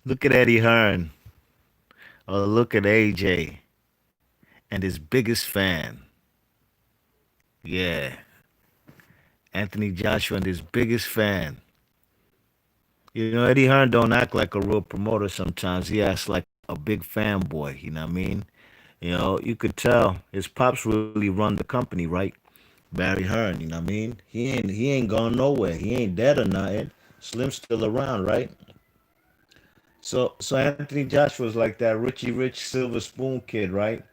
Look at Eddie Hearn, or look at AJ and his biggest fan. Yeah, Anthony Joshua and his biggest fan. You know, Eddie Hearn don't act like a real promoter sometimes. He acts like a big fanboy, you know what I mean? You know, you could tell his pops really run the company, right? Barry Hearn, you know what I mean? He ain't gone nowhere. He ain't dead or nothing. Slim's still around, right? So Anthony Joshua's like that Richie Rich silver spoon kid, right?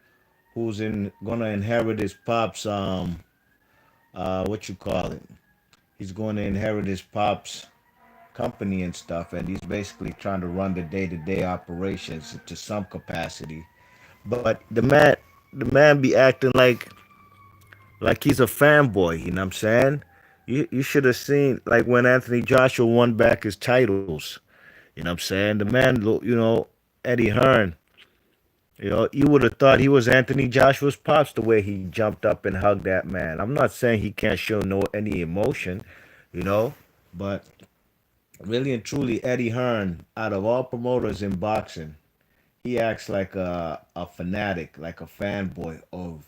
Who's in gonna inherit his pops what you call it? He's going to inherit his pops company and stuff, and he's basically trying to run the day-to-day operations to some capacity. But the man be acting like he's a fanboy. You know what I'm saying? You should have seen like when Anthony Joshua won back his titles. You know what I'm saying? The man, Eddie Hearn. You know, you would have thought he was Anthony Joshua's pops the way he jumped up and hugged that man. I'm not saying he can't show no any emotion, you know, but really and truly, Eddie Hearn, out of all promoters in boxing, he acts like a fanatic, like a fanboy of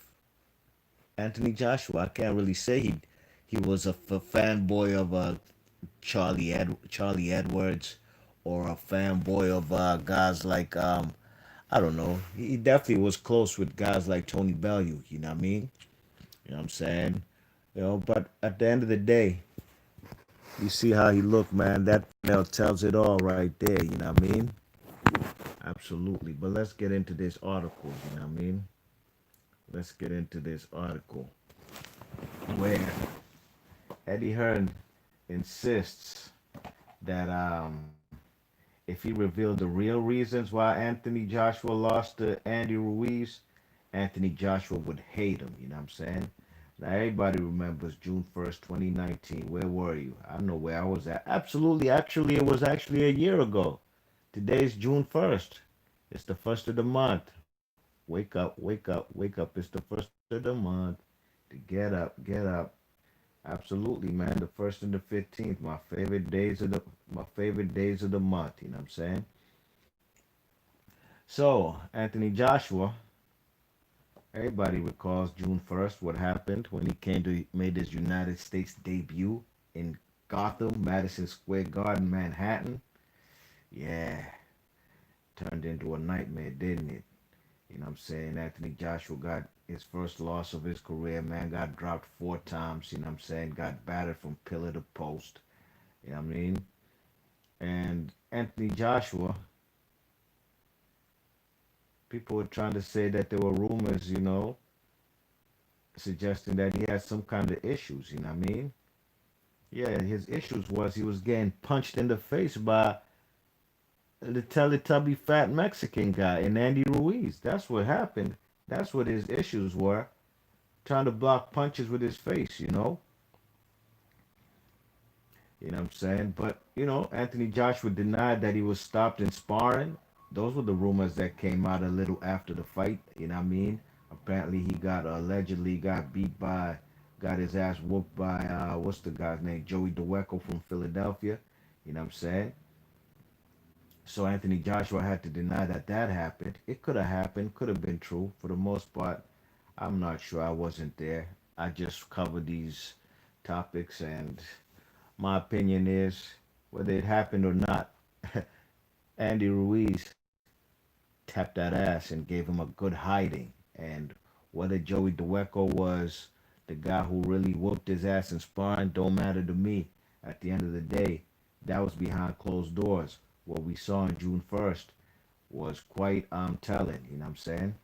Anthony Joshua. I can't really say he was a fanboy of Charlie Edwards or a fanboy of guys like I don't know. He definitely was close with guys like Tony Bellew. You know what I mean? You know what I'm saying? You know, but at the end of the day, you see how he looked, man. That thumbnail tells it all right there. You know what I mean? Absolutely. But let's get into this article. You know what I mean? Let's get into this article where Eddie Hearn insists that if he revealed the real reasons why Anthony Joshua lost to Andy Ruiz, Anthony Joshua would hate him. You know what I'm saying? Now everybody remembers June 1st, 2019. Where were you? I know where I was at. Absolutely. Actually, it was actually a year ago. Today's June 1st. It's the first of the month. Wake up, wake up, wake up. It's the first of the month. To get up. Absolutely, man. The first and the 15th, my favorite days of the month. You know what I'm saying? So, Anthony Joshua, everybody recalls June 1st, what happened when he came to made his United States debut in Gotham, Madison Square Garden, Manhattan. Yeah, turned into a nightmare, didn't it? You know what I'm saying? Anthony Joshua got his first loss of his career, man. Got dropped 4 times, you know what I'm saying? Got battered from pillar to post. You know what I mean? And Anthony Joshua, people were trying to say that there were rumors, suggesting that he had some kind of issues, you know what I mean? Yeah, his issues was he was getting punched in the face by the Teletubby fat Mexican guy and Andy Ruiz. That's what happened. That's what his issues were. Trying to block punches with his face, you know? You know what I'm saying? But, Anthony Joshua denied that he was stopped in sparring. Those were the rumors that came out a little after the fight, you know what I mean? Apparently he got allegedly got beat by got his ass whooped by what's the guy's name? Joey DeWecco from Philadelphia. You know what I'm saying? So Anthony Joshua had to deny that that happened. It could have happened, could have been true. For the most part, I'm not sure. I wasn't there. I just covered these topics, and my opinion is whether it happened or not, Andy Ruiz tapped that ass and gave him a good hiding. And whether Joey DeWecco was the guy who really whooped his ass in sparring don't matter to me. At the end of the day, that was behind closed doors. What we saw on June 1st was quite telling, you know what I'm saying?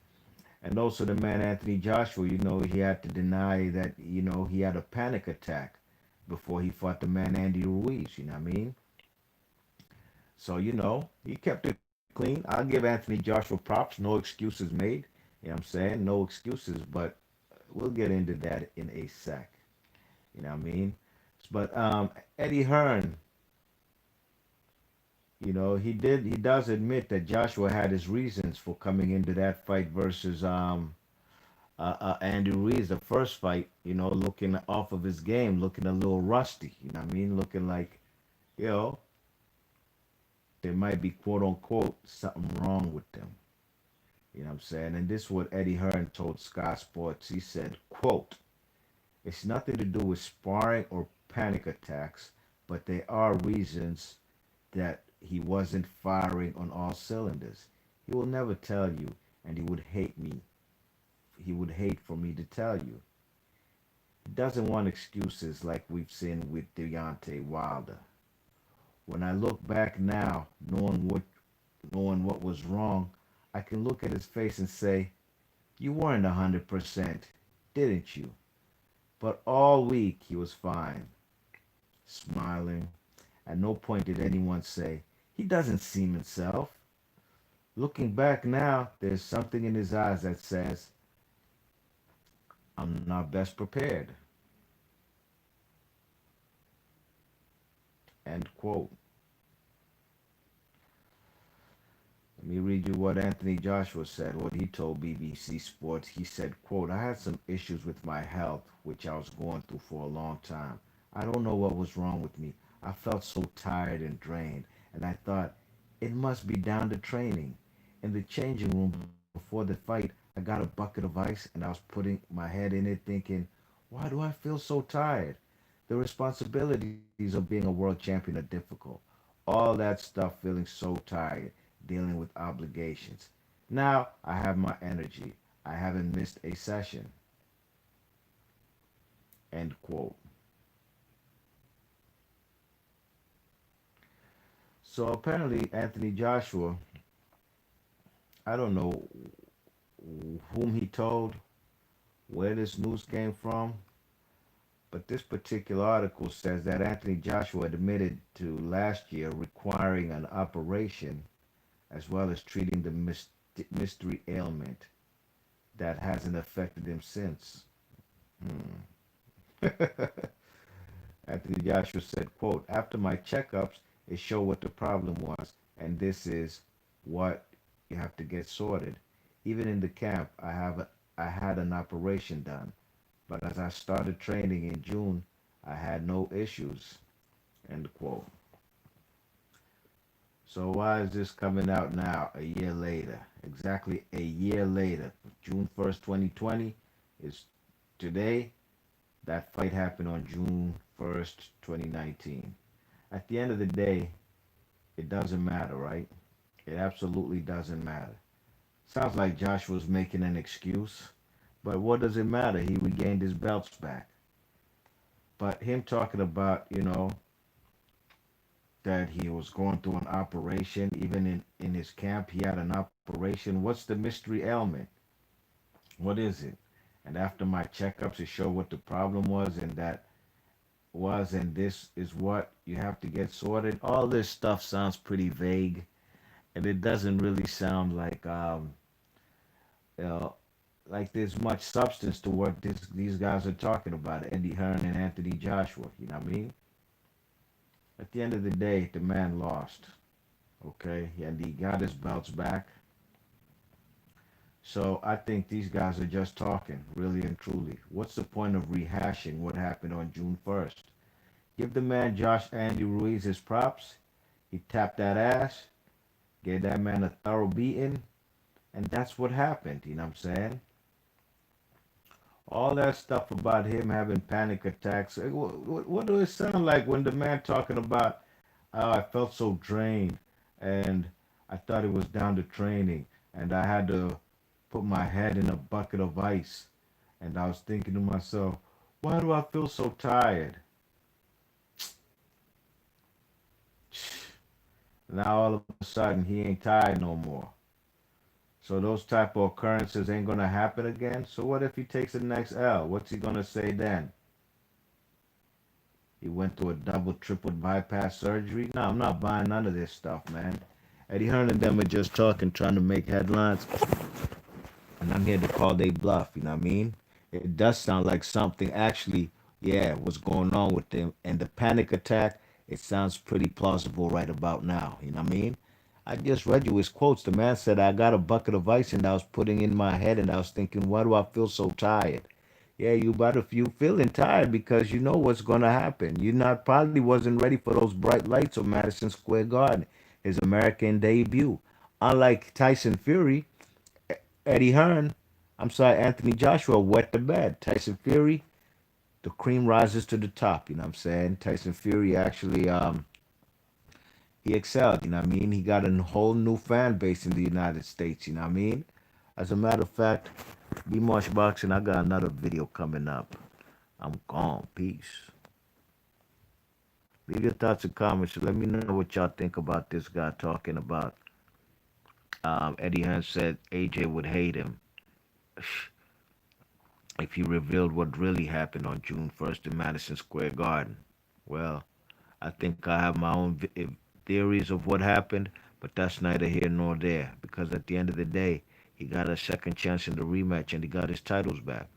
And also the man Anthony Joshua, he had to deny that, he had a panic attack before he fought the man Andy Ruiz, you know what I mean? So, he kept it clean. I'll give Anthony Joshua props. No excuses made. You know what I'm saying? No excuses, but we'll get into that in a sec. You know what I mean? But Eddie Hearn, he does admit that Joshua had his reasons for coming into that fight versus Andy Ruiz, the first fight, looking off of his game, looking a little rusty. You know what I mean? Looking like, you know, there might be quote unquote something wrong with them. You know what I'm saying? And this is what Eddie Hearn told Sky Sports. He said, quote, it's nothing to do with sparring or panic attacks, but there are reasons that he wasn't firing on all cylinders. He will never tell you, and he would hate me. He would hate for me to tell you. He doesn't want excuses like we've seen with Deontay Wilder. When I look back now, knowing what was wrong, I can look at his face and say, you weren't 100%, didn't you? But all week he was fine, smiling. At no point did anyone say, he doesn't seem himself. Looking back now, there's something in his eyes that says, I'm not best prepared. End quote. Let me read you what Anthony Joshua said, what he told BBC Sports. He said, quote, I had some issues with my health, which I was going through for a long time. I don't know what was wrong with me. I felt so tired and drained, and I thought, it must be down to training. In the changing room before the fight, I got a bucket of ice, and I was putting my head in it thinking, why do I feel so tired? The responsibilities of being a world champion are difficult. All that stuff, feeling so tired, dealing with obligations. Now I have my energy. I haven't missed a session. End quote. So apparently, Anthony Joshua, I don't know whom he told, where this news came from, but this particular article says that Anthony Joshua admitted to last year requiring an operation as well as treating the mystery ailment that hasn't affected him since. Hmm. Anthony Joshua said, quote, after my checkups, it showed what the problem was, and this is what you have to get sorted. Even in the camp, I had an operation done, but as I started training in June, I had no issues. End quote. So why is this coming out now, a year later? Exactly a year later, June 1st, 2020 is today. That fight happened on June 1st, 2019. At the end of the day, it doesn't matter, right? It absolutely doesn't matter. Sounds like Joshua's making an excuse, but what does it matter? He regained his belts back. But him talking about, that he was going through an operation, even in his camp, he had an operation. What's the mystery ailment? What is it? And after my checkups, it showed what the problem was, and this is what you have to get sorted. All this stuff sounds pretty vague, and it doesn't really sound you know, like there's much substance to what these guys are talking about, Eddie Hearn and Anthony Joshua. You know what I mean? At the end of the day, the man lost. Okay, and he got his belts back. So I think these guys are just talking, really and truly. What's the point of rehashing what happened on June 1st? Give the man Andy Ruiz his props. He tapped that ass, gave that man a thorough beating, and that's what happened. You know what I'm saying? All that stuff about him having panic attacks. What do it sound like when the man talking about, oh, I felt so drained and I thought it was down to training and I had to put my head in a bucket of ice and I was thinking to myself, why do I feel so tired? Now all of a sudden he ain't tired no more. So those type of occurrences ain't gonna happen again. So what if he takes the next L? What's he gonna say then? He went through a double, triple bypass surgery. No, I'm not buying none of this stuff, man. Eddie Hearn and them are just talking, trying to make headlines, and I'm here to call they bluff. You know what I mean? It does sound like something actually, yeah, what's going on with them. And the panic attack, it sounds pretty plausible right about now. You know what I mean? I just read you his quotes. The man said, I got a bucket of ice and I was putting in my head and I was thinking, why do I feel so tired? Yeah, you feeling tired because you know what's gonna happen. You not probably wasn't ready for those bright lights of Madison Square Garden. his American debut. Unlike Tyson Fury, Eddie Hearn, I'm sorry, Anthony Joshua wet the bed. Tyson Fury, the cream rises to the top. You know what I'm saying? Tyson Fury actually he excelled. You know what I mean? He got a whole new fan base in the United States. You know what I mean? As a matter of fact, be Marsh Boxing. I got another video coming up. I'm gone. Peace. Leave your thoughts and comments. Let me know what y'all think about this guy talking about. Eddie Hearn said AJ would hate him if he revealed what really happened on June 1st in Madison Square Garden. Well, I think I have my own theories of what happened, but that's neither here nor there because at the end of the day, he got a second chance in the rematch and he got his titles back.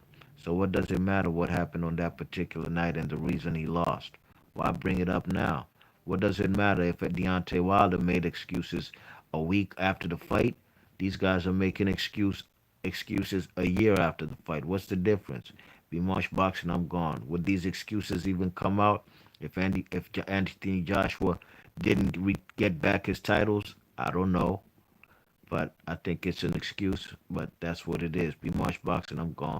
So what does it matter what happened on that particular night and the reason he lost? Why bring it up now? What does it matter if Deontay Wilder made excuses a week after the fight? These guys are making excuses a year after the fight. What's the difference? Be Marsh Boxing, I'm gone. Would these excuses even come out if Anthony Joshua didn't get back his titles? I don't know, but I think it's an excuse. But that's what it is. Be Marsh Boxing, I'm gone.